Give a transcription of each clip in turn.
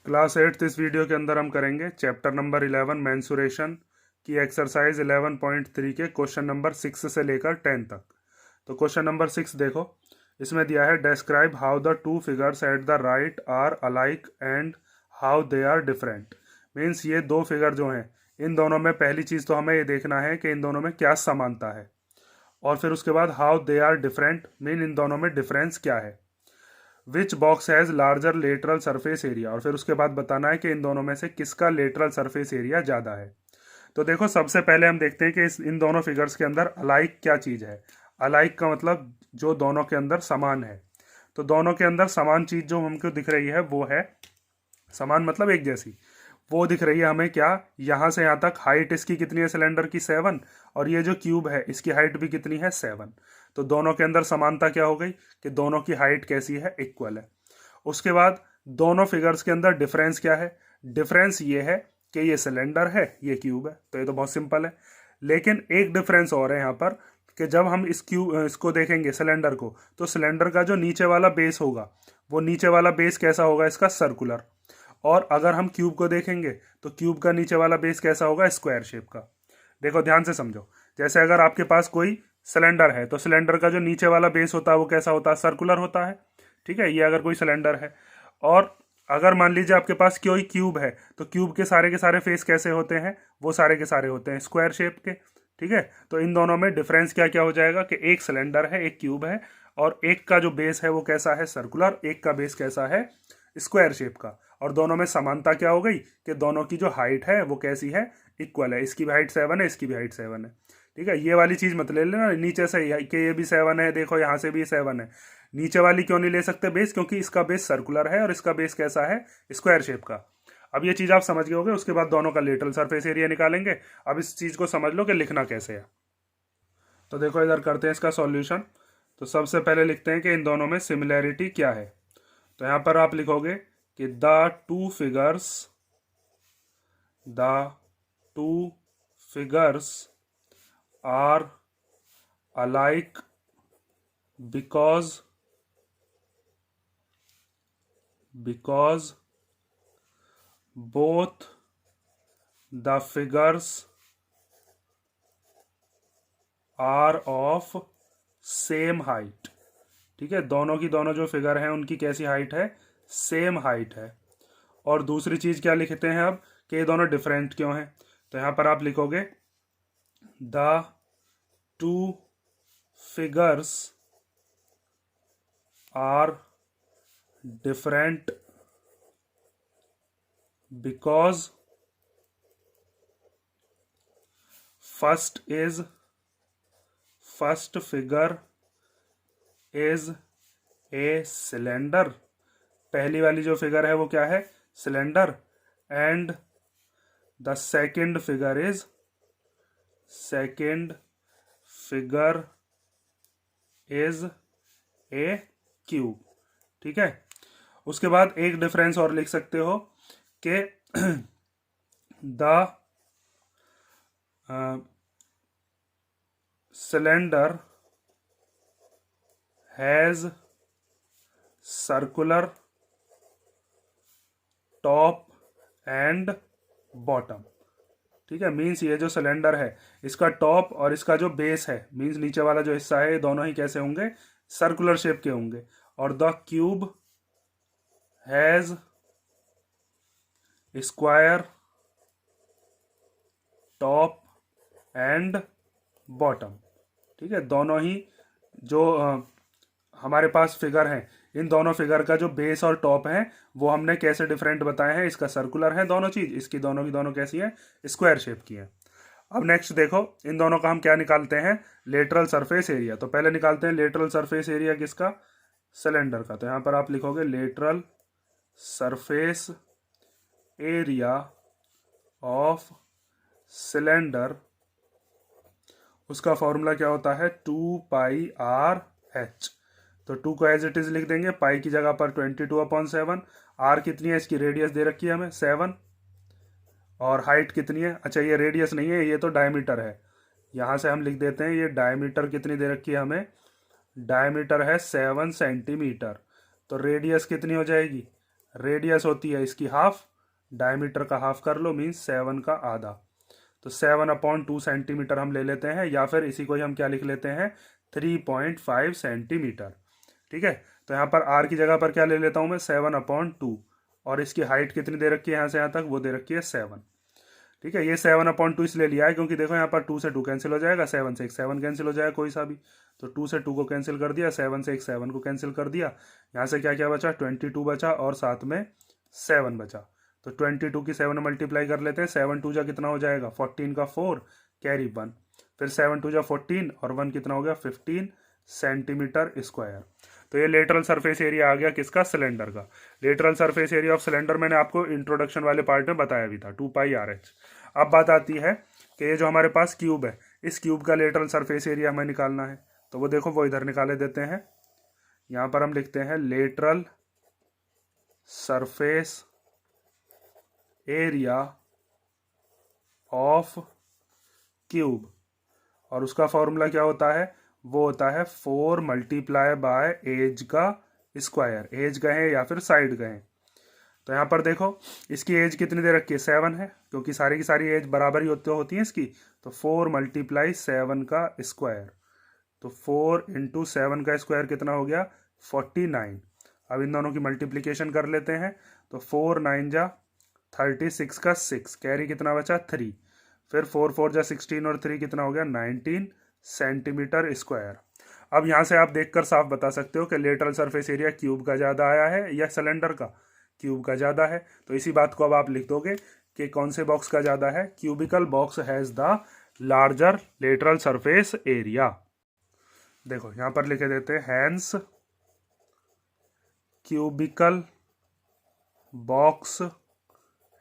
Class 8 इस video के अंदर हम करेंगे चैप्टर नंबर 11 मेंसुरेशन की एक्सरसाइज 11.3 के क्वेश्चन नंबर 6 से लेकर 10 तक। तो क्वेश्चन नंबर 6 देखो, इसमें दिया है describe how the two figures at the right are alike and how they are different. Means ये दो फिगर जो हैं, इन दोनों में पहली चीज़ तो हमें ये देखना है कि इन दोनों में क्या समानता है, और फिर उसके बाद how they are different mean इन दोनों में डिफरेंस क्या है। Which box has larger lateral surface area, और फिर उसके बाद बताना है कि इन दोनों में से किसका लेटरल सरफेस एरिया ज़्यादा है। तो देखो, सबसे पहले हम देखते हैं कि इन दोनों फिगर्स के अंदर अलाइक क्या चीज़ है। अलाइक का मतलब जो दोनों के अंदर समान है। तो दोनों के अंदर समान चीज़ जो हमको दिख रही है वो है, समान मतलब एक जैसी, वो दिख रही है हमें क्या, यहाँ से यहाँ तक हाइट इसकी कितनी है सिलेंडर की 7, और ये जो क्यूब है इसकी हाइट भी कितनी है 7। तो दोनों के अंदर समानता क्या हो गई कि दोनों की हाइट कैसी है, इक्वल है। उसके बाद दोनों फिगर्स के अंदर डिफरेंस क्या है, डिफरेंस ये है कि ये सिलेंडर है, ये क्यूब है। तो ये तो बहुत सिंपल है। लेकिन एक डिफरेंस और है यहाँ पर कि जब हम इसको देखेंगे सिलेंडर को, तो सिलेंडर का जो नीचे वाला बेस होगा, वो नीचे वाला बेस कैसा होगा इसका, सर्कुलर। और अगर हम क्यूब को देखेंगे तो क्यूब का नीचे वाला बेस कैसा होगा, स्क्वायर शेप का। देखो ध्यान से समझो, जैसे अगर आपके पास कोई सिलेंडर है तो सिलेंडर का जो नीचे वाला बेस होता है वो कैसा होता है, सर्कुलर होता है। ठीक है, ये अगर कोई सिलेंडर है। और अगर मान लीजिए आपके पास कोई क्यूब है तो क्यूब के सारे फेस कैसे होते हैं, वो सारे के सारे होते हैं स्क्वायर शेप के। ठीक है, तो इन दोनों में डिफरेंस क्या क्या हो जाएगा कि एक सिलेंडर है, एक क्यूब है, और एक का जो बेस है वो कैसा है, सर्कुलर, एक का बेस कैसा है, स्क्वायर शेप का। और दोनों में समानता क्या हो गई कि दोनों की जो हाइट है वो कैसी है, इक्वल है। इसकी भी हाइट 7 है, इसकी भी हाइट 7 है। ठीक है, ये वाली चीज मत ले लेना नीचे से कि ये भी 7 है, देखो यहाँ से भी 7 है। नीचे वाली क्यों नहीं ले सकते बेस, क्योंकि इसका बेस सर्कुलर है और इसका बेस कैसा है, स्क्वायर शेप का। अब ये चीज आप समझ गए होगे। उसके बाद दोनों का लेटरल सरफेस एरिया निकालेंगे। अब इस चीज को समझ लो कि लिखना कैसे है। तो देखो इधर करते हैं इसका सॉल्यूशन। तो सबसे पहले लिखते हैं कि इन दोनों में सिमिलैरिटी क्या है। तो यहां पर आप लिखोगे कि the two figures are alike because both the figures are of same height. ठीक है, दोनों की दोनों जो फिगर हैं उनकी कैसी हाइट है, सेम हाइट है। और दूसरी चीज क्या लिखते हैं अब कि ये दोनों डिफरेंट क्यों हैं। तो यहां पर आप लिखोगे the two figures are different because first figure is a cylinder. पहली वाली जो फिगर है वो क्या है, cylinder. And the second figure is a cube. ठीक है, उसके बाद एक डिफरेंस और लिख सकते हो कि the cylinder has circular top and bottom. ठीक है, मीन्स ये जो सिलेंडर है इसका टॉप और इसका जो बेस है, मीन्स नीचे वाला जो हिस्सा है, ये दोनों ही कैसे होंगे, सर्कुलर शेप के होंगे। और the cube has square top and bottom. ठीक है, दोनों ही जो हमारे पास फिगर हैं, इन दोनों फिगर का जो बेस और टॉप है वो हमने कैसे डिफरेंट बताए हैं, इसका सर्कुलर है दोनों चीज, इसकी दोनों की दोनों कैसी है, स्क्वायर शेप की है। अब नेक्स्ट देखो, इन दोनों का हम क्या निकालते हैं, लेटरल सरफेस एरिया। तो पहले निकालते हैं लेटरल सरफेस एरिया किसका, सिलेंडर का। तो यहां पर आप लिखोगे lateral surface area of cylinder. उसका फॉर्मूला क्या होता है, 2πr/h। तो 2 को एज इट इज लिख देंगे, पाई की जगह पर 22/7। आर कितनी है, इसकी रेडियस दे रखी है हमें 7, और हाइट कितनी है, अच्छा ये रेडियस नहीं है, ये तो डायमीटर है। यहाँ से हम लिख देते हैं ये डायमीटर कितनी दे रखी है हमें, डायमीटर है 7 सेंटीमीटर। तो रेडियस कितनी हो जाएगी, रेडियस होती है इसकी हाफ, डायमीटर का हाफ कर लो, मीन्स 7 का आधा। तो 7/2 सेंटीमीटर हम ले लेते हैं, या फिर इसी को ही हम क्या लिख लेते हैं, 3.5 सेंटीमीटर। ठीक है, तो यहाँ पर आर की जगह पर क्या ले लेता हूँ मैं, 7/2, और इसकी हाइट कितनी दे रखी है यहाँ से यहाँ तक, वो दे रखी है 7। ठीक है, ये 7/2 इसलिए लिया है क्योंकि देखो यहाँ पर 2 से 2 कैंसिल हो जाएगा, 7 से एक 7 कैंसिल हो जाएगा कोई सा भी, तो 2 से 2 को कैंसिल कर दिया, 7 से एक 7 को कैंसिल कर दिया, यहाँ से क्या क्या बचा, 22 बचा और साथ में 7 बचा। तो 22 की 7 मल्टीप्लाई कर लेते हैं, 7 2 जा कितना हो जाएगा, 14 का 4 कैरी 1, फिर 7 2 जा 14 और 1 कितना हो गया, 15 सेंटीमीटर स्क्वायर। तो ये लेटरल सरफेस एरिया आ गया किसका, सिलेंडर का। Lateral surface area of cylinder मैंने आपको इंट्रोडक्शन वाले पार्ट में बताया भी था, 2πRh। अब बात आती है कि ये जो हमारे पास क्यूब है, इस क्यूब का लेटरल सरफेस एरिया हमें निकालना है, तो वो देखो वो इधर निकाले देते हैं। यहाँ पर हम लिखते हैं lateral surface area of cube, और उसका फॉर्मूला क्या होता है, वो होता है 4 मल्टीप्लाई बाय एज का स्क्वायर, एज कहें या फिर साइड कहें। तो यहाँ पर देखो इसकी एज कितनी दे रखी है, 7 है, क्योंकि सारी की सारी एज बराबर ही होती है इसकी, तो 4 मल्टीप्लाई 7 का स्क्वायर, तो 4 इंटू 7 का स्क्वायर कितना हो गया, 49। अब इन दोनों की मल्टीप्लीकेशन कर लेते हैं, तो 4 9 जा 36 का 6, कैरी कितना बचा 3, फिर 4 4 जा 16 और 3 कितना हो गया 19 सेंटीमीटर स्क्वायर। अब यहाँ से आप देखकर साफ बता सकते हो कि लेटरल सरफेस एरिया क्यूब का ज़्यादा आया है या सिलेंडर का, क्यूब का ज़्यादा है। तो इसी बात को अब आप लिख दोगे कि कौन से बॉक्स का ज़्यादा है, cubical box has the larger lateral surface area. देखो यहाँ पर लिखे देते हैं hence cubical box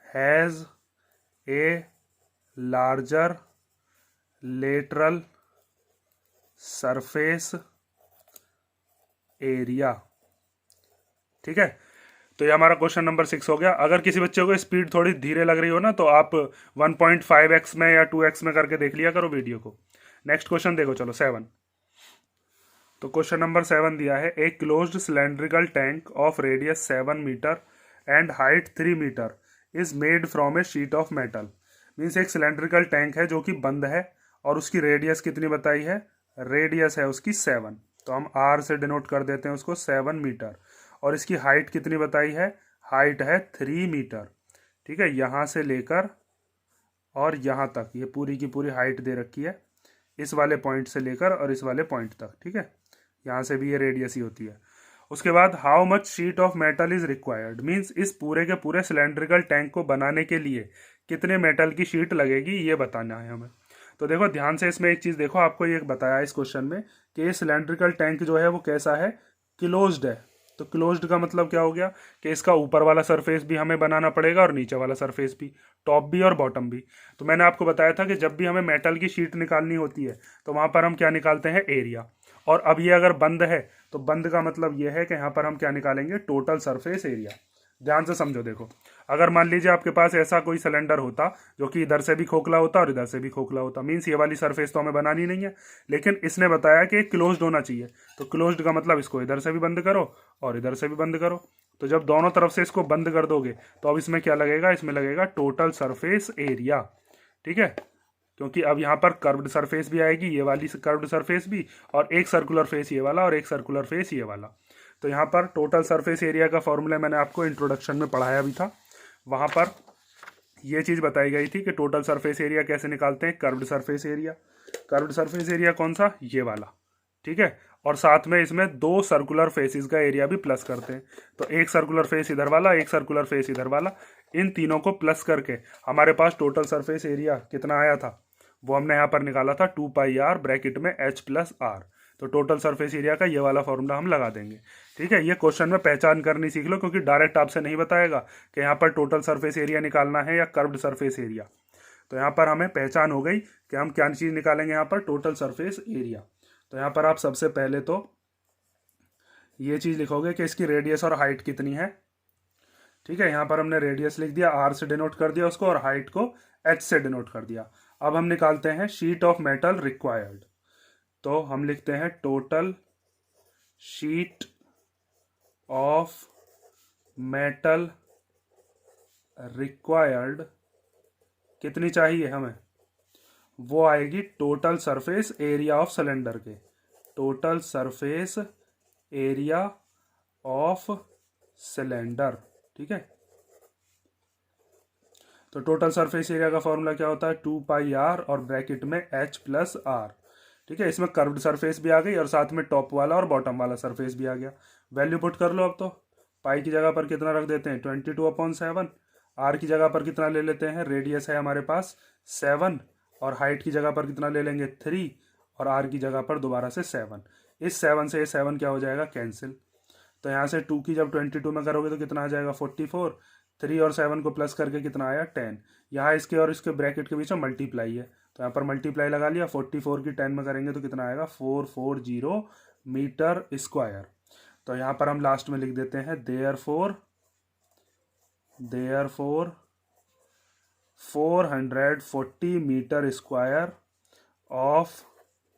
has a larger lateral surface area. ठीक है, तो ये हमारा क्वेश्चन नंबर 6 हो गया। अगर किसी बच्चे को स्पीड थोड़ी धीरे लग रही हो ना, तो आप 1.5x में या 2x में करके देख लिया करो वीडियो को। नेक्स्ट क्वेश्चन देखो, चलो 7। तो क्वेश्चन नंबर 7 दिया है, a closed cylindrical tank of radius 7 metre and height 3 metre is made from a sheet of metal. Means एक सिलेंड्रिकल टैंक है जो कि बंद है और उसकी रेडियस कितनी बताई है, रेडियस है उसकी 7, तो हम आर से डिनोट कर देते हैं उसको 7 मीटर, और इसकी हाइट कितनी बताई है, हाइट है 3 मीटर। ठीक है, यहाँ से लेकर और यहाँ तक ये पूरी की पूरी हाइट दे रखी है, इस वाले पॉइंट से लेकर और इस वाले पॉइंट तक। ठीक है, यहाँ से भी ये रेडियस ही होती है। उसके बाद how much sheet of metal is required, means इस पूरे के पूरे सिलेंड्रिकल टैंक को बनाने के लिए कितने मेटल की शीट लगेगी, ये बताना है हमें। तो देखो ध्यान से इसमें एक चीज़ देखो, आपको ये बताया इस क्वेश्चन में कि ये सिलेंड्रिकल टैंक जो है वो कैसा है, क्लोज्ड है। तो क्लोज्ड का मतलब क्या हो गया कि इसका ऊपर वाला सरफेस भी हमें बनाना पड़ेगा और नीचे वाला सरफेस भी, टॉप भी और बॉटम भी। तो मैंने आपको बताया था कि जब भी हमें मेटल की शीट निकालनी होती है तो वहाँ पर हम क्या निकालते हैं, एरिया। और अब ये अगर बंद है तो बंद का मतलब ये है कि यहाँ पर हम क्या निकालेंगे, टोटल सरफेस एरिया। ध्यान से समझो, देखो अगर मान लीजिए आपके पास ऐसा कोई सिलेंडर होता जो कि इधर से भी खोखला होता और इधर से भी खोखला होता, मीन्स ये वाली सरफेस तो हमें बनानी नहीं है, लेकिन इसने बताया कि क्लोज्ड होना चाहिए। तो क्लोज्ड का मतलब इसको इधर से भी बंद करो और इधर से भी बंद करो। तो जब दोनों तरफ से इसको बंद कर दोगे तो अब इसमें क्या लगेगा, इसमें लगेगा टोटल सरफेस एरिया। ठीक है, क्योंकि अब यहाँ पर कर्व्ड सरफेस भी आएगी, ये वाली कर्व्ड सरफेस भी, और एक सर्कुलर फेस ये वाला और एक सर्कुलर फेस ये वाला। तो यहाँ पर टोटल सरफेस एरिया का फॉर्मूला मैंने आपको इंट्रोडक्शन में पढ़ाया भी था, वहाँ पर ये चीज़ बताई गई थी कि टोटल सरफेस एरिया कैसे निकालते हैं, curved surface area. Curved surface area कौन सा, ये वाला। ठीक है, और साथ में इसमें 2 सर्कुलर फेसेस का एरिया भी प्लस करते हैं। तो एक सर्कुलर फेस इधर वाला, एक सर्कुलर फेस इधर वाला, इन तीनों को प्लस करके हमारे पास टोटल सरफेस एरिया कितना आया था, वो हमने यहाँ पर निकाला था 2πr ब्रैकेट में h+r। तो टोटल सरफेस एरिया का ये वाला फॉर्मूला हम लगा देंगे। ठीक है, ये क्वेश्चन में पहचान करनी सीख लो, क्योंकि डायरेक्ट आपसे नहीं बताएगा कि यहाँ पर टोटल सरफेस एरिया निकालना है या कर्व्ड सरफेस एरिया। तो यहाँ पर हमें पहचान हो गई कि हम क्या चीज़ निकालेंगे, यहाँ पर टोटल सरफेस एरिया। तो यहाँ पर आप सबसे पहले तो ये चीज़ लिखोगे कि इसकी रेडियस और हाइट कितनी है। ठीक है, यहाँ पर हमने रेडियस लिख दिया, r से डिनोट कर दिया उसको, और हाइट को h से डिनोट कर दिया। अब हम निकालते हैं शीट ऑफ मेटल रिक्वायर्ड। तो हम लिखते हैं total sheet of metal required कितनी चाहिए हमें, वो आएगी total surface area of cylinder के, total surface area of cylinder. ठीक है, तो टोटल सरफेस एरिया का फॉर्मूला क्या होता है, 2πr और ब्रैकेट में h+r। ठीक है, इसमें कर्व्ड सरफेस भी आ गई और साथ में टॉप वाला और बॉटम वाला सरफेस भी आ गया। वैल्यू पुट कर लो अब तो। पाई की जगह पर कितना रख देते हैं, 22/7। आर की जगह पर कितना ले लेते हैं, रेडियस है हमारे पास 7 और हाइट की जगह पर कितना ले लेंगे 3 और आर की जगह पर दोबारा से 7। इस 7 से ये 7 क्या हो जाएगा, कैंसिल। तो यहाँ से 2 की जब 22 में करोगे तो कितना आ जाएगा 44। 3 और 7 को प्लस करके कितना आया 10। यहाँ इसके और इसके ब्रैकेट के बीच में मल्टीप्लाई है तो यहाँ पर मल्टीप्लाई लगा लिया। 44 की 10 में करेंगे तो कितना आएगा 440 मीटर स्क्वायर। तो यहाँ पर हम लास्ट में लिख देते हैं therefore 440 metre square of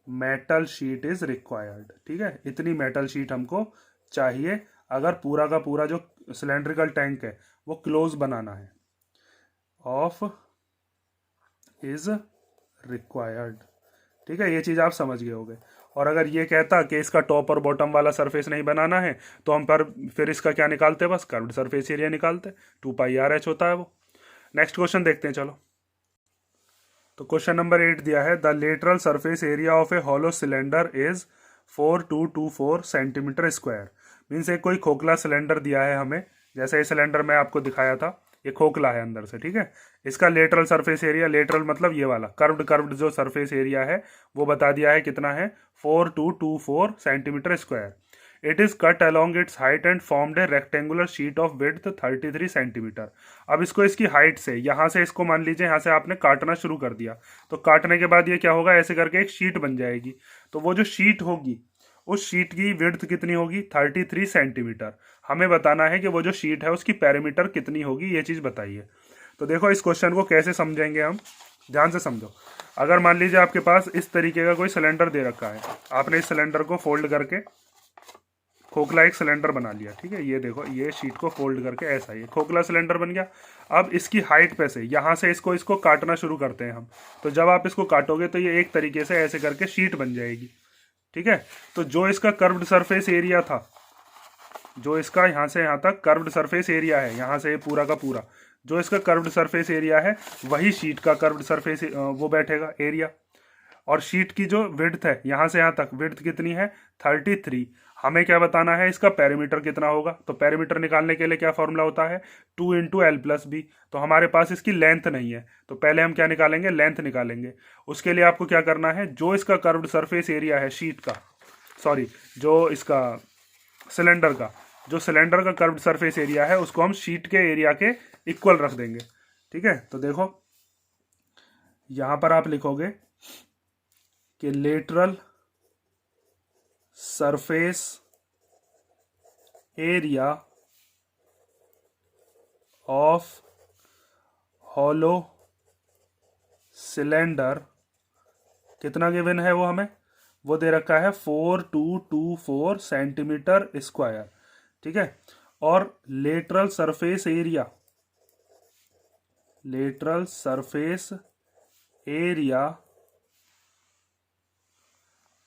metal sheet is required. ठीक है, इतनी मेटल शीट हमको चाहिए अगर पूरा का पूरा जो सिलेंड्रिकल टैंक है वो क्लोज बनाना है, ऑफ इज रिक्वायर्ड। ठीक है, ये चीज़ आप समझ गए होगे। और अगर ये कहता कि इसका टॉप और बॉटम वाला सरफेस नहीं बनाना है तो हम फिर इसका क्या निकालते, बस कर्व्ड सरफेस एरिया निकालते, 2πrh होता है वो। नेक्स्ट क्वेश्चन देखते हैं चलो। तो क्वेश्चन नंबर 8 दिया है, the lateral surface area of A hollow cylinder is 4224 centimetre square. Means एक कोई खोखला सिलेंडर दिया है हमें, जैसे ये सिलेंडर मैं आपको दिखाया था, ये खोखला है अंदर से। ठीक है, इसका लेटरल सरफेस एरिया, लेटरल मतलब ये वाला कर्व्ड जो सरफेस एरिया है वो बता दिया है कितना है, 4224 centimetre square. It is cut along its height and formed A rectangular sheet of width 33 centimetre. अब इसको इसकी हाइट से, यहाँ से इसको मान लीजिए यहाँ से आपने काटना शुरू कर दिया तो काटने के बाद ये क्या होगा, ऐसे करके एक शीट बन जाएगी। तो वो जो शीट होगी उस शीट की विड्थ कितनी होगी, 33 सेंटीमीटर। हमें बताना है कि वो जो शीट है उसकी पैरामीटर कितनी होगी, ये चीज़ बताइए। तो देखो इस क्वेश्चन को कैसे समझेंगे हम, ध्यान से समझो। अगर मान लीजिए आपके पास इस तरीके का कोई सिलेंडर दे रखा है, आपने इस सिलेंडर को फोल्ड करके खोखला एक सिलेंडर बना लिया। ठीक है, ये देखो ये शीट को फोल्ड करके ऐसा ये खोखला सिलेंडर बन गया। अब इसकी हाइट पे से यहाँ से इसको काटना शुरू करते हैं हम। तो जब आप इसको काटोगे तो ये एक तरीके से ऐसे करके शीट बन जाएगी। ठीक है, तो जो इसका कर्व्ड सरफेस एरिया था, जो इसका यहाँ से यहाँ तक कर्व्ड सरफेस एरिया है, यहाँ से पूरा का पूरा जो इसका कर्व्ड सरफेस एरिया है वही शीट का कर्व्ड सरफेस वो बैठेगा एरिया। और शीट की जो विड्थ है यहाँ से यहाँ तक, विड्थ कितनी है 33। हमें क्या बताना है, इसका पेरीमीटर कितना होगा। तो पेरीमीटर निकालने के लिए क्या फॉर्मूला होता है, 2 × L+B। तो हमारे पास इसकी लेंथ नहीं है तो पहले हम क्या निकालेंगे, लेंथ निकालेंगे। उसके लिए आपको क्या करना है, जो इसका कर्व्ड सरफेस एरिया है शीट का, सॉरी जो इसका सिलेंडर का, जो सिलेंडर का कर्व्ड सरफेस एरिया है उसको हम शीट के एरिया के इक्वल रख देंगे। ठीक है, तो देखो यहां पर आप लिखोगे कि lateral surface area of hollow cylinder कितना गिवन है, वो हमें वो दे रखा है 4224 सेंटीमीटर स्क्वायर। ठीक है, और lateral surface area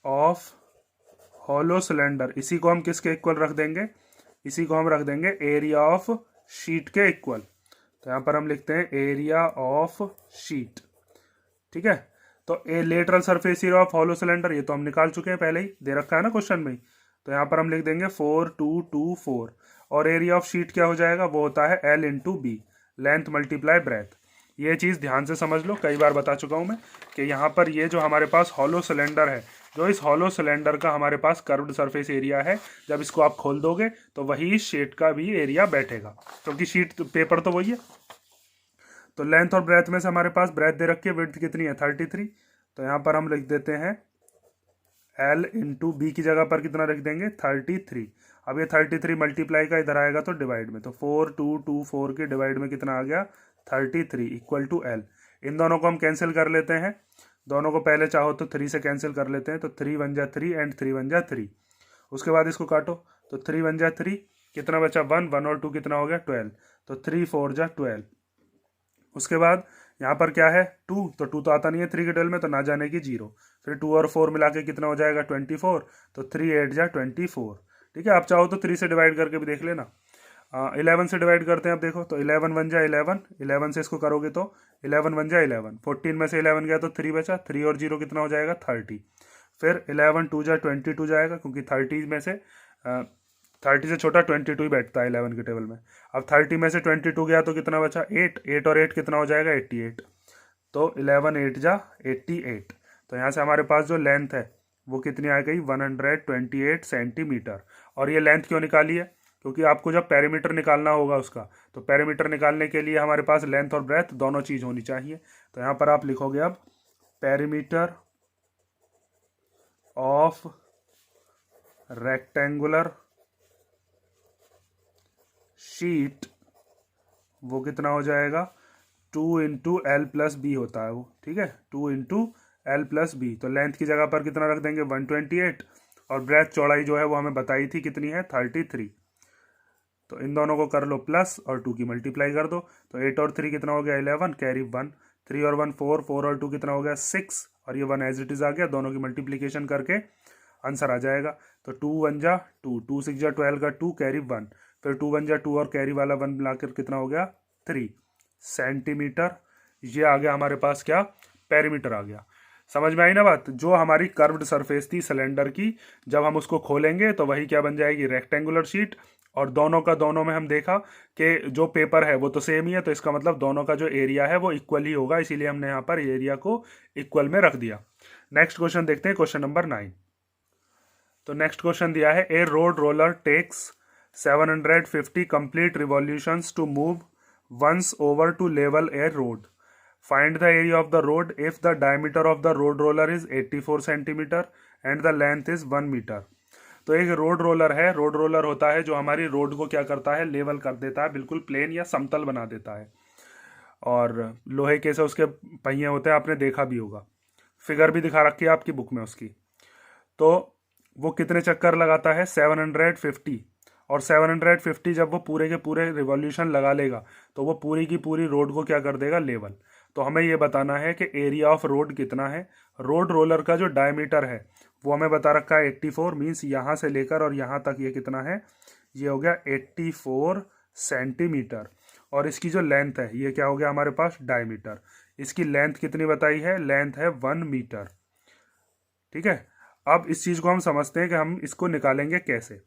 of hollow cylinder, इसी को हम किसके इक्वल रख देंगे, इसी को हम रख देंगे एरिया ऑफ शीट के इक्वल। तो यहाँ पर हम लिखते हैं एरिया ऑफ शीट। ठीक है, तो a lateral surface area of hollow cylinder ये तो हम निकाल चुके हैं, पहले ही दे रखा है ना क्वेश्चन में। तो यहाँ पर हम लिख देंगे 4224 और एरिया ऑफ शीट क्या हो जाएगा, वो होता है L × B, length multiply breath. ये चीज़ ध्यान से समझ लो, कई बार बता चुका हूँ मैं कि यहाँ पर ये जो हमारे पास हॉलो सिलेंडर है, जो इस हॉलो सिलेंडर का हमारे पास कर्व्ड सरफेस एरिया है, जब इसको आप खोल दोगे तो वही शीट का भी एरिया बैठेगा, क्योंकि शीट पेपर तो वही है। तो लेंथ और ब्रेथ में से हमारे पास ब्रेथ दे रखी है, विड्थ कितनी है 33। तो यहाँ पर हम लिख देते हैं L × B की जगह पर कितना रख देंगे 33। अब ये 33 मल्टीप्लाई का इधर आएगा तो डिवाइड में, तो 4224 के डिवाइड में कितना आ गया 33 = L। इन दोनों को हम कैंसिल कर लेते हैं, दोनों को पहले चाहो तो 3 से कैंसिल कर लेते हैं। तो 3 × 1 = 3 एंड 3 × 1 = 3। उसके बाद इसको काटो तो 3 × 1 = 3 कितना बचा 1, 1 और 2 कितना हो गया 12, तो 3 4 जा 12। उसके बाद यहाँ पर क्या है 2, तो 2 तो आता नहीं है 3 के 12 में, तो ना जाने की 0। फिर 2 और 4 मिला के कितना हो जाएगा 24, तो 3 8 जा 24। ठीक है, आप चाहो तो 3 से डिवाइड करके भी देख लेना। 11 से डिवाइड करते हैं अब देखो, तो 11 1 जा 11, 11 से इसको करोगे तो 11 1 जा 11, 14 में से 11 गया तो 3 बचा, 3 और 0 कितना हो जाएगा 30। फिर 11 2 जा 22 जाएगा, क्योंकि 30 में से 30 से छोटा 22 ही बैठता है 11 के टेबल में। अब 30 में से 22 गया तो कितना बचा 8, 8 और 8 कितना हो जाएगा 88, तो 11 8 जा 88। तो यहाँ से हमारे पास जो लेंथ है वो कितनी आ गई 128 सेंटीमीटर। और ये लेंथ क्यों निकाली है, क्योंकि आपको जब पेरीमीटर निकालना होगा उसका, तो पेरीमीटर निकालने के लिए हमारे पास लेंथ और ब्रेथ दोनों चीज़ होनी चाहिए। तो यहाँ पर आप लिखोगे अब पेरीमीटर ऑफ रेक्टेंगुलर शीट, वो कितना हो जाएगा 2 इंटू एल प्लस बी होता है वो। ठीक है, 2 इंटू एल प्लस बी। तो लेंथ की जगह पर कितना रख देंगे 128, और ब्रेथ चौड़ाई जो है वो हमें बताई थी कितनी है 33। तो इन दोनों को कर लो प्लस और 2 की मल्टीप्लाई कर दो, तो 8 और 3 कितना हो गया 11, कैरी 1, 3 और 1 4, 4 और 2 कितना हो गया 6, और ये 1 एज इट इज आ गया। दोनों की मल्टीप्लीकेशन करके आंसर आ जाएगा। तो 2 1 जा 2, 2 6 जा 12 का 2, कैरी 1, फिर 2 1 जा 2 और कैरी वाला 1 मिलाकर कितना हो गया 3 सेंटीमीटर। ये आ गया हमारे पास क्या पेरीमीटर आ गया। समझ में आई ना बात। जो हमारी कर्व्ड सरफेस थी सिलेंडर की, जब हम उसको खोलेंगे तो वही क्या बन जाएगी रेक्टेंगुलर शीट। और दोनों का दोनों में हम देखा कि जो पेपर है वो तो सेम ही है, तो इसका मतलब दोनों का जो एरिया है वो इक्वल ही होगा, इसीलिए हमने यहाँ पर एरिया को इक्वल में रख दिया। नेक्स्ट क्वेश्चन देखते हैं, क्वेश्चन नंबर 9। तो नेक्स्ट क्वेश्चन दिया है a road roller takes 750 complete revolutions to move once over to level a road. Find the area of the road if the diameter of the road roller is 84 centimetre and the length is 1 metre. तो एक road roller है, road roller होता है जो हमारी road को क्या करता है लेवल कर देता है, बिल्कुल प्लेन या समतल बना देता है। और लोहे के से उसके पहिए होते हैं, आपने देखा भी होगा, फिगर भी दिखा रखी है आपकी बुक में उसकी। तो वो कितने चक्कर लगाता है 750, और 750 जब वो पूरे के पूरे रिवॉल्यूशन लगा लेगा तो वो पूरी की पूरी रोड को क्या कर देगा लेवल। तो हमें ये बताना है कि एरिया ऑफ रोड कितना है। रोड रोलर का जो डायमीटर है वो हमें बता रखा है 84, मीन्स यहाँ से लेकर और यहाँ तक ये कितना है, ये हो गया 84 सेंटीमीटर। और इसकी जो लेंथ है ये क्या हो गया हमारे पास डायमीटर। इसकी लेंथ कितनी बताई है, लेंथ है 1 मीटर। ठीक है, अब इस चीज़ को हम समझते हैं कि हम इसको निकालेंगे कैसे।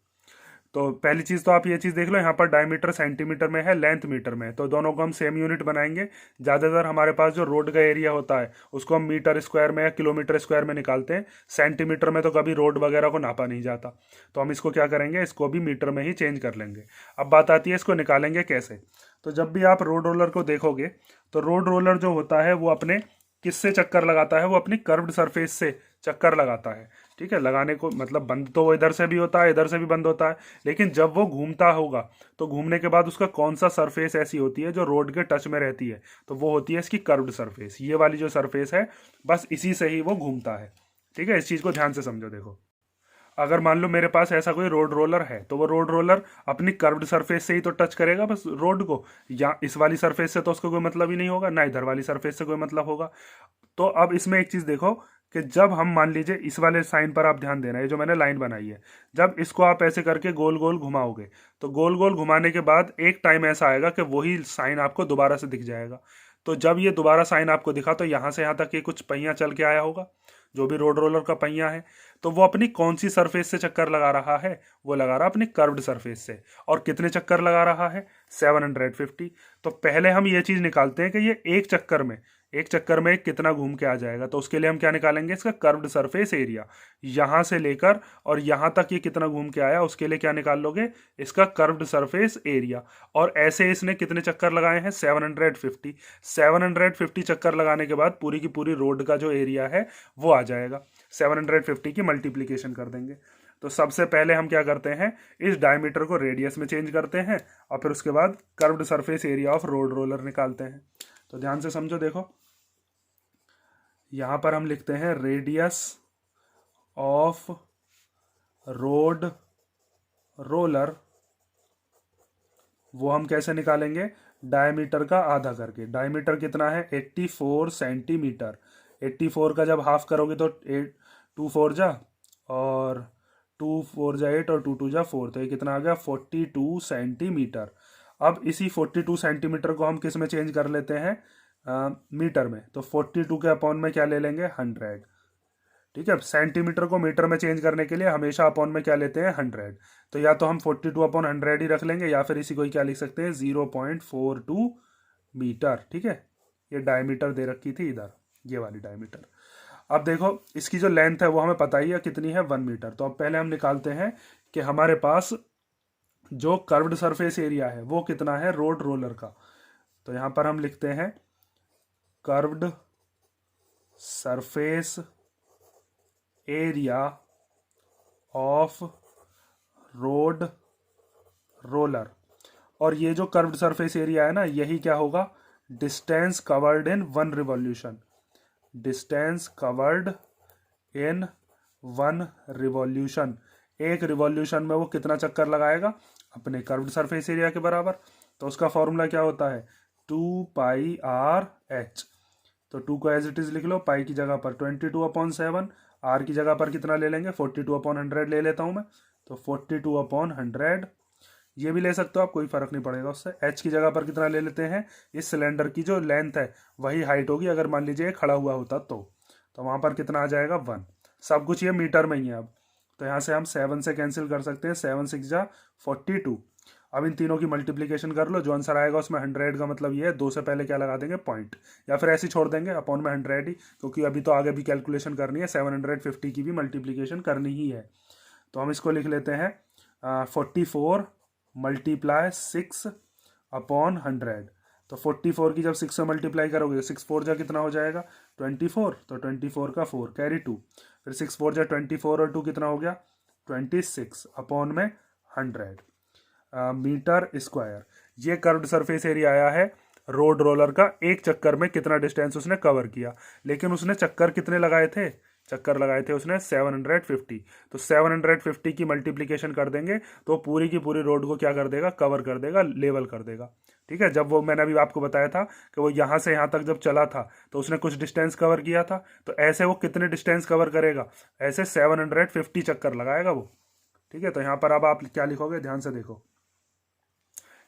तो पहली चीज़ तो आप ये चीज़ देख लो, यहाँ पर डायमीटर सेंटीमीटर में है, लेंथ मीटर में है, तो दोनों को हम सेम यूनिट बनाएंगे। ज़्यादातर हमारे पास जो रोड का एरिया होता है उसको हम मीटर स्क्वायर में या किलोमीटर स्क्वायर में निकालते हैं, सेंटीमीटर में तो कभी रोड वगैरह को नापा नहीं जाता। तो हम इसको क्या करेंगे, इसको भी मीटर में ही चेंज कर लेंगे। अब बात आती है इसको निकालेंगे कैसे। तो जब भी आप रोड रोलर को देखोगे तो रोड रोलर जो होता है वो अपने किससे चक्कर लगाता है, वो अपनी कर्व्ड सरफेस से चक्कर लगाता है। ठीक है, लगाने को मतलब बंद तो वो इधर से भी होता है इधर से भी बंद होता है, लेकिन जब वो घूमता होगा तो घूमने के बाद उसका कौन सा सरफेस ऐसी होती है जो रोड के टच में रहती है, तो वो होती है इसकी कर्व्ड सरफेस। ये वाली जो सरफेस है बस इसी से ही वो घूमता है। ठीक है, इस चीज़ को ध्यान से समझो। देखो, अगर मान लो मेरे पास ऐसा कोई रोड रोलर है तो वो रोड रोलर अपनी कर्व्ड सरफेस से ही तो टच करेगा बस रोड को, या इस वाली सरफेस से तो उसको कोई मतलब ही नहीं होगा, ना इधर वाली सरफेस से कोई मतलब होगा। तो अब इसमें एक चीज़ देखो कि जब हम मान लीजिए इस वाले साइन पर आप ध्यान देना, ये जो मैंने लाइन बनाई है, जब इसको आप ऐसे करके गोल गोल घुमाओगे तो गोल गोल घुमाने के बाद एक टाइम ऐसा आएगा कि वही साइन आपको दोबारा से दिख जाएगा। तो जब ये दोबारा साइन आपको दिखा तो यहाँ से यहाँ तक ये कुछ पहिया चल के आया होगा, जो भी रोड रोलर का पहिया है, तो वो अपनी कौन सी सरफेस से चक्कर लगा रहा है, वो लगा रहा है अपनी कर्व्ड सरफेस से। और कितने चक्कर लगा रहा है 750। तो पहले हम ये चीज़ निकालते हैं कि ये एक चक्कर में कितना घूम के आ जाएगा। तो उसके लिए हम क्या निकालेंगे, इसका कर्व्ड सरफेस एरिया। यहाँ से लेकर और यहाँ तक ये कितना घूम के आया, उसके लिए क्या निकाल लोगे, इसका कर्व्ड सरफेस एरिया। और ऐसे इसने कितने चक्कर लगाए हैं 750। 750 चक्कर लगाने के बाद पूरी की पूरी रोड का जो एरिया है वो आ जाएगा। 750 की मल्टीप्लीकेशन कर देंगे। तो सबसे पहले हम क्या करते हैं, इस डायमीटर को रेडियस में चेंज करते हैं और फिर उसके बाद curved surface area of road roller निकालते हैं। तो ध्यान से समझो, देखो यहां पर हम लिखते हैं रेडियस ऑफ रोड रोलर वो हम कैसे निकालेंगे, डायमीटर का आधा करके। डायमीटर कितना है, 84 सेंटीमीटर। 84 का जब हाफ करोगे तो 2 4 जा, और 2 4 जा 8 और 2 2 जा 4, तो ये कितना आ गया, 42 सेंटीमीटर। अब इसी 42 सेंटीमीटर को हम किस में चेंज कर लेते हैं, मीटर में। तो 42 के अपॉन में क्या ले लेंगे, 100। ठीक है, सेंटीमीटर को मीटर में चेंज करने के लिए हमेशा अपॉन में क्या लेते हैं, 100। तो या तो हम 42/100 ही रख लेंगे, या फिर इसी को ही क्या लिख सकते हैं, 0.42 मीटर। ठीक है, ये डायमीटर दे रखी थी इधर, ये वाली डायमीटर। अब देखो इसकी जो लेंथ है वो हमें पता ही है कितनी है, 1 मीटर। तो अब पहले हम निकालते हैं कि हमारे पास जो कर्व्ड सरफेस एरिया है वो कितना है रोड रोलर का। तो यहां पर हम लिखते हैं curved surface area of road roller. और ये जो कर्व्ड सरफेस एरिया है ना, यही क्या होगा, distance covered in 1 revolution. Distance covered in 1 revolution. एक रिवॉल्यूशन में वो कितना चक्कर लगाएगा, अपने कर्व्ड सरफेस एरिया के बराबर। तो उसका फॉर्मूला क्या होता है, 2πr/h। तो 2 को एज इट इज लिख लो, पाई की जगह पर 22/7, आर की जगह पर कितना ले लेंगे, 42/100 ले लेता हूं मैं। तो 42/100 ये भी ले सकते हो आप, कोई फर्क नहीं पड़ेगा उससे। एच की जगह पर कितना ले लेते हैं, इस सिलेंडर की जो लेंथ है वही हाइट होगी अगर मान लीजिए खड़ा हुआ होता तो वहां पर कितना आ जाएगा, 1। सब कुछ ये मीटर में ही है। अब तो यहाँ से हम 7 से कैंसिल कर सकते हैं, 7 6 जा 42। अब इन तीनों की मल्टीप्लीकेशन कर लो, जो आंसर आएगा उसमें 100 का मतलब ये है 2 से पहले क्या लगा देंगे, पॉइंट, या फिर ऐसे छोड़ देंगे अपॉन में 100 ही, क्योंकि अभी तो आगे भी कैलकुलेशन करनी है, 750 की भी मल्टीप्लीकेशन करनी ही है। तो हम इसको लिख लेते हैं 44 × 6/100। तो 44 की जब 6 से मल्टीप्लाई करोगे, 6 4 जा कितना हो जाएगा, 24। तो 24 का 4 कैरी 2, फिर 6 4 जा 24 और 2 कितना हो गया, 26 अपॉन में 100 मीटर स्क्वायर। ये कर्व्ड सरफेस एरिया आया है रोड रोलर का। एक चक्कर में कितना डिस्टेंस उसने कवर किया, लेकिन उसने चक्कर कितने लगाए थे, चक्कर लगाए थे उसने 750। तो 750 की मल्टीप्लीकेशन कर देंगे तो पूरी की पूरी रोड को क्या कर देगा, कवर कर देगा, लेवल कर देगा। ठीक है, जब वो मैंने अभी आपको बताया था कि वो यहाँ से यहाँ तक जब चला था तो उसने कुछ डिस्टेंस कवर किया था, तो ऐसे वो कितने डिस्टेंस कवर करेगा, ऐसे 750 चक्कर लगाएगा वो। ठीक है, तो यहाँ पर अब आप क्या लिखोगे, ध्यान से देखो,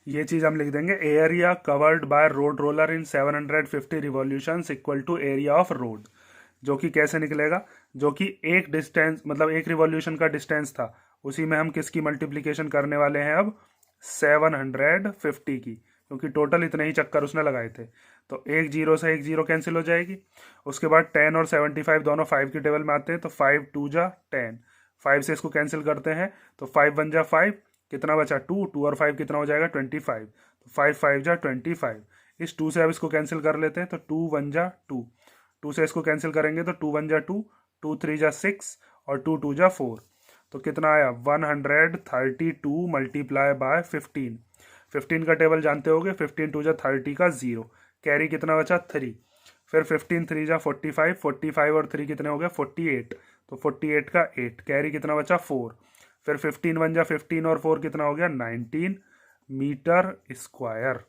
ये चीज हम लिख देंगे, area covered by road roller in 750 revolutions equal to area of road. जो कि कैसे निकलेगा, जो कि एक डिस्टेंस मतलब एक रिवॉल्यूशन का डिस्टेंस था, उसी में हम किसकी मल्टीप्लीकेशन करने वाले हैं अब, 750 की, क्योंकि टोटल इतने ही चक्कर उसने लगाए थे। तो एक जीरो से एक जीरो कैंसिल हो जाएगी। उसके बाद 10 और 75 दोनों 5 की टेबल में आते हैं, तो 5 2 जा 10, 5 से इसको कैंसिल करते हैं तो 5 1 जा 5, कितना बचा 2, 2 और 5 कितना हो जाएगा 25। तो 5 5 जा 25। इस 2 से अब इसको कैंसिल कर लेते हैं, तो 2 1 जा 2, 2 से इसको कैंसिल करेंगे तो 2 1 जा 2, 2 3 जा 6 और 2 2 जा 4। तो कितना आया 132 मल्टीप्लाई बाय 15। 15 का टेबल जानते होगे, 15 2 जा 30 का 0, कैरी कितना बचा 3। फिर 15 3 जा 45, 45 और 3 कितने हो गए 48, तो 48 का 8, कैरी कितना बचा 4। फिर 15 1 जा 15 और 4 कितना हो गया 19 मीटर स्क्वायर।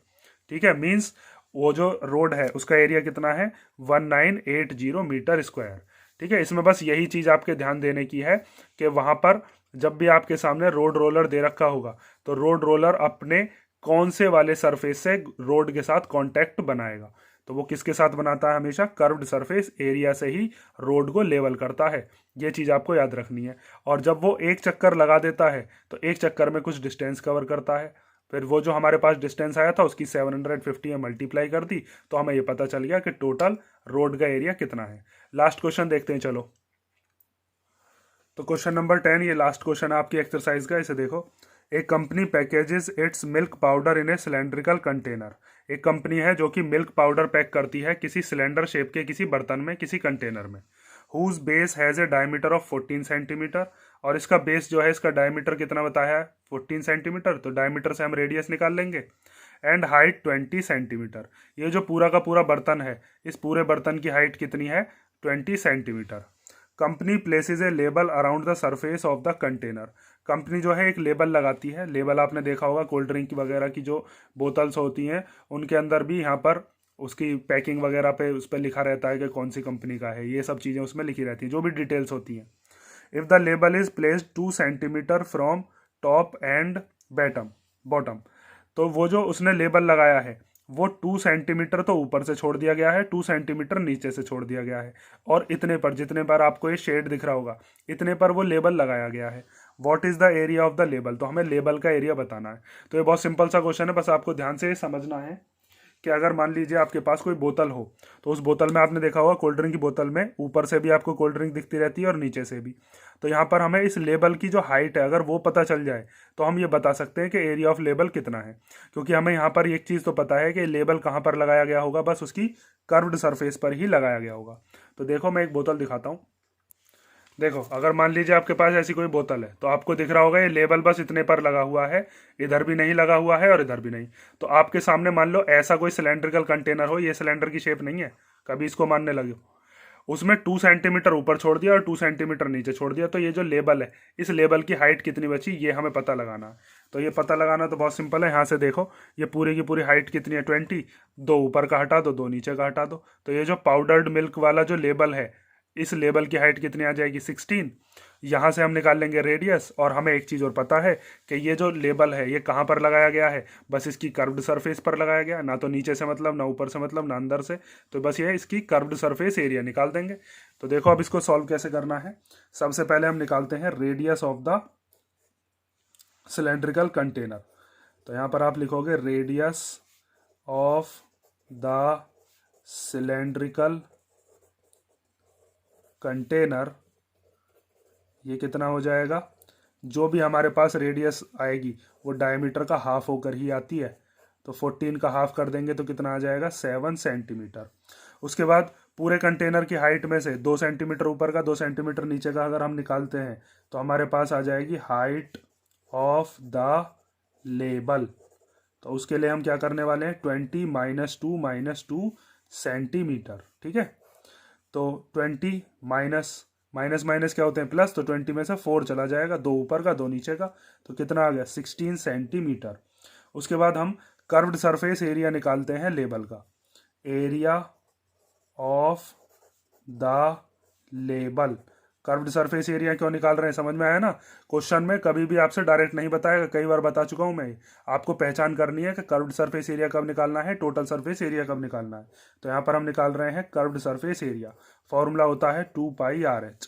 ठीक है, मीन्स वो जो रोड है उसका एरिया कितना है 1980 मीटर स्क्वायर। ठीक है, इसमें बस यही चीज आपके ध्यान देने की है कि वहां पर जब भी आपके सामने रोड रोलर दे रखा होगा तो रोड रोलर अपने कौन से वाले सरफेस से रोड के साथ कांटेक्ट बनाएगा, तो वो किसके साथ बनाता है, हमेशा कर्व्ड सरफेस एरिया से ही रोड को लेवल करता है। ये चीज आपको याद रखनी है। और जब वो एक चक्कर लगा देता है तो एक चक्कर में कुछ डिस्टेंस कवर करता है। फिर वो जो हमारे पास डिस्टेंस आया था उसकी 750 में मल्टीप्लाई कर दी तो हमें ये पता चल गया कि टोटल रोड का एरिया कितना है। लास्ट क्वेश्चन देखते हैं चलो। तो क्वेश्चन नंबर 10, ये लास्ट क्वेश्चन है आपकी एक्सरसाइज का, इसे देखो। एक company packages it's milk powder in A cylindrical container. एक कंपनी है जो कि मिल्क पाउडर पैक करती है किसी सिलेंडर शेप के किसी बर्तन में, किसी कंटेनर में, whose base has a diameter of 14 centimetre. और इसका बेस जो है, इसका डायमीटर कितना बताया है 14 सेंटीमीटर, तो डायमीटर से हम रेडियस निकाल लेंगे। And height 20 centimetre. ये जो पूरा का पूरा बर्तन है, इस पूरे बर्तन की हाइट कितनी है 20 centimetre. Company places A label around the surface of the container. Company जो है एक लेबल लगाती है। लेबल आपने देखा होगा कोल्ड ड्रिंक वगैरह की जो बोतल्स होती हैं उनके अंदर भी यहाँ पर उसकी पैकिंग वगैरह पे उस पर लिखा रहता है कि कौन सी कंपनी का है, ये सब चीज़ें उसमें लिखी रहती हैं, जो भी डिटेल्स होती हैं। If the label is placed 2 centimetre from top and bottom, तो वो जो उसने लेबल लगाया है वो 2 सेंटीमीटर तो ऊपर से छोड़ दिया गया है, 2 सेंटीमीटर नीचे से छोड़ दिया गया है, और इतने पर, जितने पर आपको ये शेड दिख रहा होगा, इतने पर वो लेबल लगाया गया है। What is the area of the label, तो हमें लेबल का एरिया बताना है। तो ये बहुत सिंपल सा क्वेश्चन है, बस आपको ध्यान से समझना है कि अगर मान लीजिए आपके पास कोई बोतल हो, तो उस बोतल में आपने देखा होगा कोल्ड ड्रिंक की बोतल में ऊपर से भी आपको कोल्ड ड्रिंक दिखती रहती है और नीचे से भी। तो यहाँ पर हमें इस लेबल की जो हाइट है अगर वो पता चल जाए तो हम ये बता सकते हैं कि एरिया ऑफ लेबल कितना है, क्योंकि हमें यहाँ पर एक चीज़ तो पता है कि लेबल कहाँ पर लगाया गया होगा, बस उसकी कर्व्ड सरफेस पर ही लगाया गया होगा। तो देखो मैं एक बोतल दिखाता हूँ। देखो अगर मान लीजिए आपके पास ऐसी कोई बोतल है तो आपको दिख रहा होगा ये लेबल बस इतने पर लगा हुआ है, इधर भी नहीं लगा हुआ है और इधर भी नहीं। तो आपके सामने मान लो ऐसा कोई सिलेंड्रिकल कंटेनर हो, ये सिलेंडर की शेप नहीं है, कभी इसको मानने लगे, उसमें 2 सेंटीमीटर ऊपर छोड़ दिया और 2 सेंटीमीटर नीचे छोड़ दिया, तो ये जो लेबल है इस लेबल की हाइट कितनी बची ये हमें पता लगाना है। तो ये पता लगाना तो बहुत सिंपल है, यहाँ से देखो ये पूरी की पूरी हाइट कितनी है 20, 2 ऊपर का हटा दो, 2 नीचे का हटा दो, तो ये जो पाउडर्ड मिल्क वाला जो लेबल है इस लेबल की हाइट कितनी आ जाएगी 16। यहाँ से हम निकाल लेंगे रेडियस, और हमें एक चीज़ और पता है कि ये जो लेबल है ये कहाँ पर लगाया गया है, बस इसकी कर्व्ड सरफेस पर लगाया गया, ना तो नीचे से मतलब, ना ऊपर से मतलब, ना अंदर से, तो बस ये इसकी कर्व्ड सरफेस एरिया निकाल देंगे। तो देखो अब इसको सॉल्व कैसे करना है। सबसे पहले हम निकालते हैं radius of the cylindrical container. तो यहाँ पर आप लिखोगे radius of the cylindrical container, ये कितना हो जाएगा, जो भी हमारे पास रेडियस आएगी वो डायमीटर का हाफ होकर ही आती है, तो 14 का हाफ कर देंगे तो कितना आ जाएगा 7 सेंटीमीटर। उसके बाद पूरे कंटेनर की हाइट में से 2 सेंटीमीटर ऊपर का 2 सेंटीमीटर नीचे का अगर हम निकालते हैं तो हमारे पास आ जाएगी हाइट ऑफ द लेबल। तो उसके लिए हम क्या करने वाले हैं 20 - 2 सेंटीमीटर, ठीक है। तो 20 माइनस माइनस क्या होते हैं प्लस, तो 20 में से 4 चला जाएगा, 2 ऊपर का 2 नीचे का, तो कितना आ गया 16 सेंटीमीटर। उसके बाद हम कर्व्ड सरफेस एरिया निकालते हैं लेबल का, area of the label. Curved surface area क्यों निकाल रहे हैं समझ में आया ना। क्वेश्चन में कभी भी आपसे डायरेक्ट नहीं बताएगा, कई बार बता चुका हूं मैं, आपको पहचान करनी है कि कर्व्ड सरफेस एरिया कब निकालना है, टोटल सरफेस एरिया कब निकालना है। तो यहाँ पर हम निकाल रहे हैं कर्व्ड सरफेस एरिया, फॉर्मूला होता है 2πRH।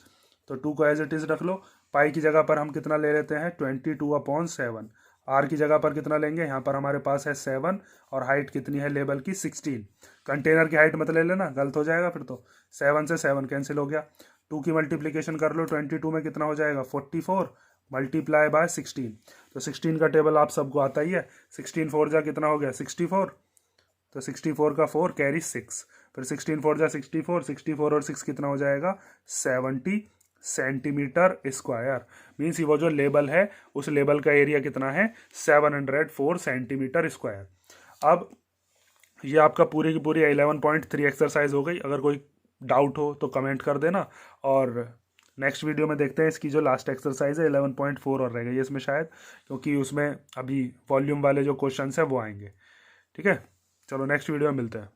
तो 2 को एज इट इज रख लो, पाई की जगह पर हम कितना ले लेते हैं 22/7, आर की जगह पर कितना लेंगे, यहाँ पर हमारे पास है 7 और हाइट कितनी है लेबल की 16। कंटेनर की हाइट मत ले लेना, गलत हो जाएगा फिर तो, 7 से 7 कैंसिल हो गया, 2 की मल्टीप्लीकेशन कर लो, 22 में कितना हो जाएगा 44 मल्टीप्लाई बाय 16। तो 16 का टेबल आप सबको आता ही है, 16 4 जा कितना हो गया 64, तो 64 का 4 कैरी 6, फिर 16 4 जा 64, 64 और 6 कितना हो जाएगा 70 सेंटीमीटर स्क्वायर। मीन्स वो जो लेबल है उस लेबल का एरिया कितना है 704 सेंटीमीटर स्क्वायर। अब ये आपका पूरी की पूरी 11.3 एक्सरसाइज हो गई। अगर कोई डाउट हो तो कमेंट कर देना, और नेक्स्ट वीडियो में देखते हैं इसकी जो लास्ट एक्सरसाइज है 11.4 और रह गई इसमें शायद, क्योंकि उसमें अभी वॉल्यूम वाले जो क्वेश्चन है वो आएंगे। ठीक है, चलो नेक्स्ट वीडियो में मिलते हैं।